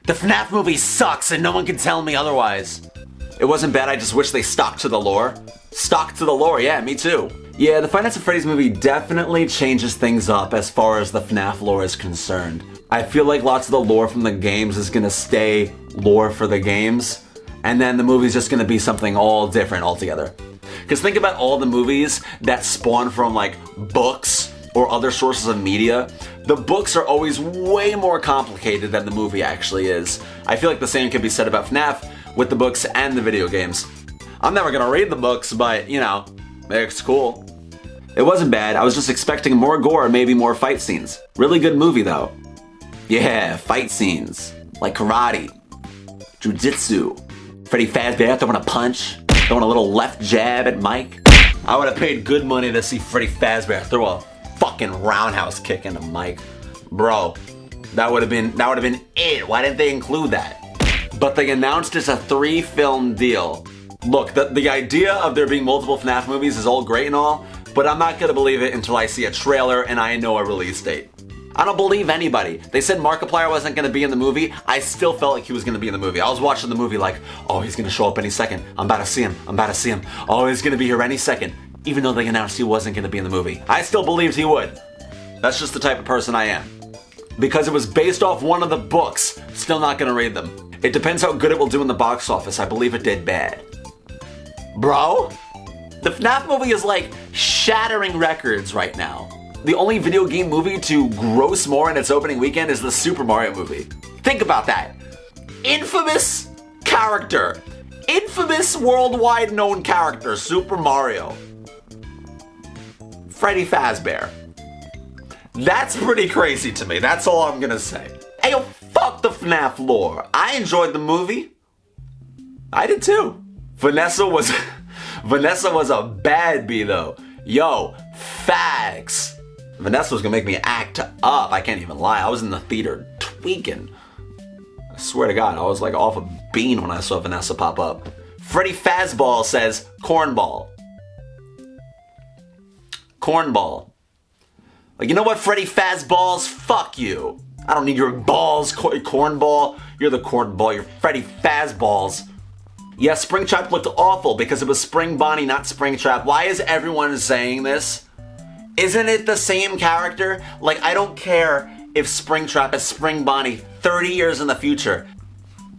The FNAF movie sucks and no one can tell me otherwise. It wasn't bad, I just wish they stuck to the lore. Stuck to the lore, yeah, me too. Yeah, the Five Nights at Freddy's movie definitely changes things up as far as the FNAF lore is concerned. I feel like lots of the lore from the games is gonna stay lore for the games, and then the movie's just gonna be something all different altogether. Because think about all the movies that spawn from like books or other sources of media. The books are always way more complicated than the movie actually is. I feel like the same could be said about FNAF with the books and the video games. I'm never gonna read the books, but you know, it's cool. It wasn't bad, I was just expecting more gore, maybe more fight scenes. Really good movie though. Yeah, fight scenes. Like karate, jujitsu, Freddy Fazbear throwing a punch, throwing a little left jab at Mike. I would have paid good money to see Freddy Fazbear throw a fucking roundhouse kick into Mike. Bro, that would have been it. Why didn't they include that? But they announced it's a 3-film deal. Look, the idea of there being multiple FNAF movies is all great and all, but I'm not gonna believe it until I see a trailer and I know a release date. I don't believe anybody. They said Markiplier wasn't gonna be in the movie. I still felt like he was gonna be in the movie. I was watching the movie like, oh, he's gonna show up any second. I'm about to see him. Oh, he's gonna be here any second. Even though they announced he wasn't gonna be in the movie. I still believed he would. That's just the type of person I am. Because it was based off one of the books, still not gonna read them. It depends how good it will do in the box office. I believe it did bad. Bro, the FNAF movie is like shattering records right now. The only video game movie to gross more in its opening weekend is the Super Mario movie. Think about that. Infamous character. Infamous worldwide known character, Super Mario. Freddy Fazbear. That's pretty crazy to me, that's all I'm gonna say. Hey yo, fuck the FNAF lore. I enjoyed the movie. I did too. Vanessa was a bad bee though. Yo, facts. Vanessa was gonna make me act up. I can't even lie. I was in the theater tweaking. I swear to God, I was like off a bean when I saw Vanessa pop up. Freddy Fazball says cornball. Cornball. Like, you know what, Freddy Fazballs? Fuck you. I don't need your balls, cornball. You're the cornball. You're Freddy Fazballs. Yeah, Springtrap looked awful because it was Spring Bonnie, not Springtrap. Why is everyone saying this? Isn't it the same character? Like, I don't care if Springtrap is Spring Bonnie 30 years in the future.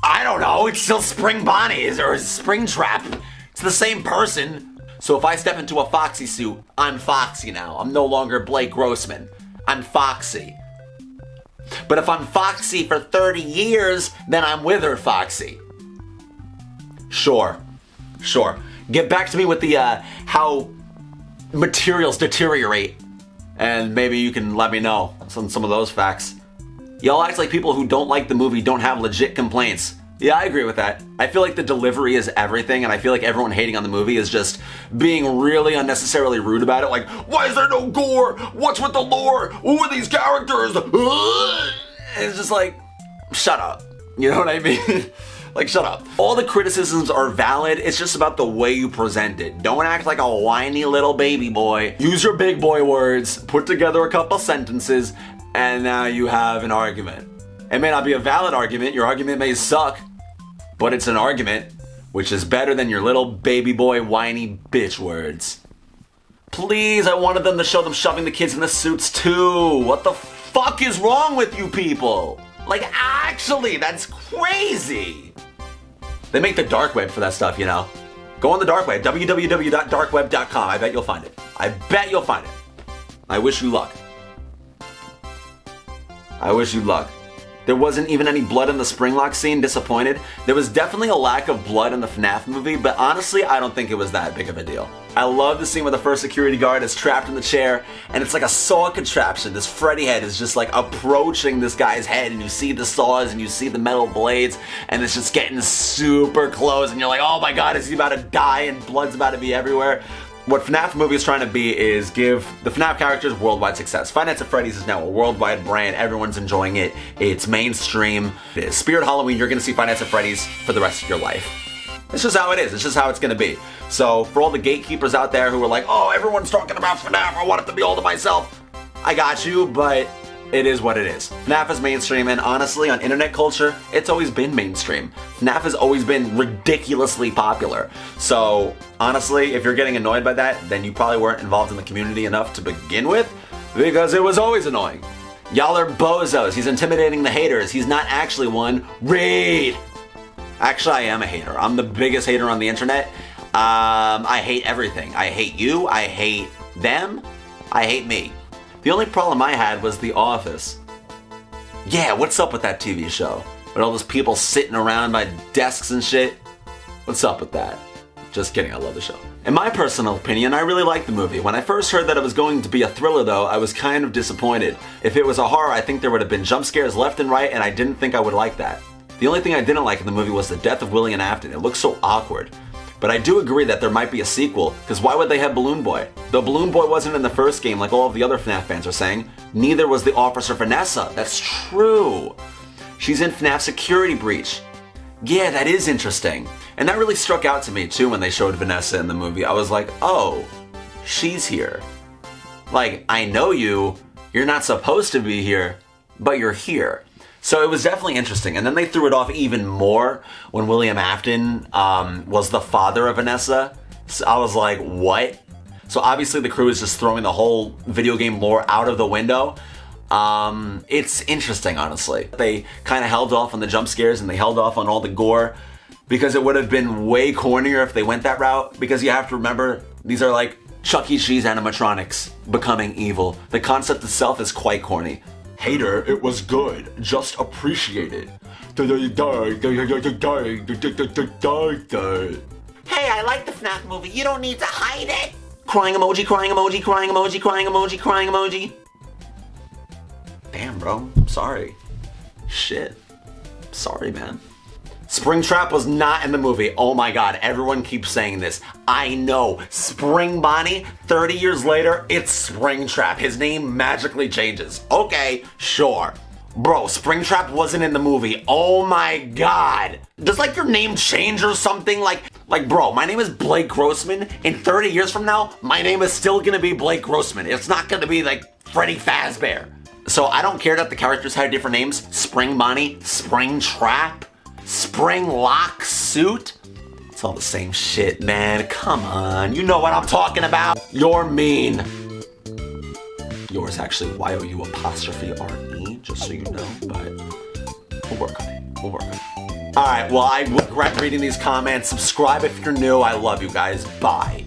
I don't know, it's still Spring Bonnie or Springtrap. It's the same person. So if I step into a Foxy suit, I'm Foxy now. I'm no longer Blake Grossman. I'm Foxy. But if I'm Foxy for 30 years, then I'm Wither Foxy. Sure. Get back to me with the, how materials deteriorate. And maybe you can let me know some of those facts. Y'all act like people who don't like the movie don't have legit complaints. Yeah, I agree with that. I feel like the delivery is everything, and I feel like everyone hating on the movie is just being really unnecessarily rude about it. Like, why is there no gore? What's with the lore? Who are these characters? And it's just like, shut up. You know what I mean? Like, shut up. All the criticisms are valid, it's just about the way you present it. Don't act like a whiny little baby boy. Use your big boy words, put together a couple sentences, and now you have an argument. It may not be a valid argument, your argument may suck, but it's an argument, which is better than your little baby boy whiny bitch words. Please, I wanted them to show them shoving the kids in the suits too. What the fuck is wrong with you people? Like, actually, that's crazy. They make the dark web for that stuff, you know. Go on the dark web, www.darkweb.com. I bet you'll find it. I wish you luck. There wasn't even any blood in the Springlock scene, disappointed. There was definitely a lack of blood in the FNAF movie, but honestly, I don't think it was that big of a deal. I love the scene where the first security guard is trapped in the chair, and it's like a saw contraption. This Freddy head is just like approaching this guy's head, and you see the saws, and you see the metal blades, and it's just getting super close, and you're like, oh my God, is he about to die, and blood's about to be everywhere? What FNAF movie is trying to be is give the FNAF characters worldwide success. Five Nights at Freddy's is now a worldwide brand. Everyone's enjoying it. It's mainstream. It is Spirit Halloween. You're going to see Five Nights at Freddy's for the rest of your life. It's just how it is. It's just how it's going to be. So for all the gatekeepers out there who are like, oh, everyone's talking about FNAF. I want it to be all to myself. I got you, but it is what it is. FNAF is mainstream, and honestly, on internet culture, it's always been mainstream. FNAF has always been ridiculously popular. So, honestly, if you're getting annoyed by that, then you probably weren't involved in the community enough to begin with, because it was always annoying. Y'all are bozos. He's intimidating the haters. He's not actually one. Read! Actually, I am a hater. I'm the biggest hater on the internet. I hate everything. I hate you. I hate them. I hate me. The only problem I had was The Office. Yeah, what's up with that TV show? With all those people sitting around by desks and shit? What's up with that? Just kidding, I love the show. In my personal opinion, I really liked the movie. When I first heard that it was going to be a thriller though, I was kind of disappointed. If it was a horror, I think there would have been jump scares left and right, and I didn't think I would like that. The only thing I didn't like in the movie was the death of William Afton. It looked so awkward. But I do agree that there might be a sequel, because why would they have Balloon Boy? The Balloon Boy wasn't in the first game like all of the other FNAF fans are saying. Neither was the officer Vanessa. That's true. She's in FNAF Security Breach. Yeah, that is interesting. And that really struck out to me too when they showed Vanessa in the movie. I was like, oh, she's here. Like, I know you, you're not supposed to be here, but you're here. So it was definitely interesting. And then they threw it off even more when William Afton was the father of Vanessa. So I was like, what? So obviously the crew is just throwing the whole video game lore out of the window. It's interesting, honestly. They kind of held off on the jump scares and they held off on all the gore because it would have been way cornier if they went that route, because you have to remember, these are like Chuck E. Cheese animatronics becoming evil. The concept itself is quite corny. Hater, it was good. Just appreciate it. Hey, I like the FNAF movie. You don't need to hide it. Crying emoji, crying emoji, crying emoji, crying emoji, crying emoji. Damn, bro. I'm sorry. Shit. Sorry, man. Springtrap was not in the movie. Oh my god, everyone keeps saying this. I know. Spring Bonnie, 30 years later, it's Springtrap. His name magically changes. Okay, sure. Bro, Springtrap wasn't in the movie. Oh my god. Does like your name change or something? Like bro, my name is Blake Grossman. In 30 years from now, my name is still gonna be Blake Grossman. It's not gonna be like Freddy Fazbear. So I don't care that the characters had different names. Spring Bonnie, Springtrap, Spring Lock Suit. It's all the same shit, man. Come on, you know what I'm talking about. You're mean. Yours actually Y-O-U''RE, just so you know, but we'll work on it. We'll work on it. Alright, well, I regret reading these comments. Subscribe if you're new. I love you guys. Bye.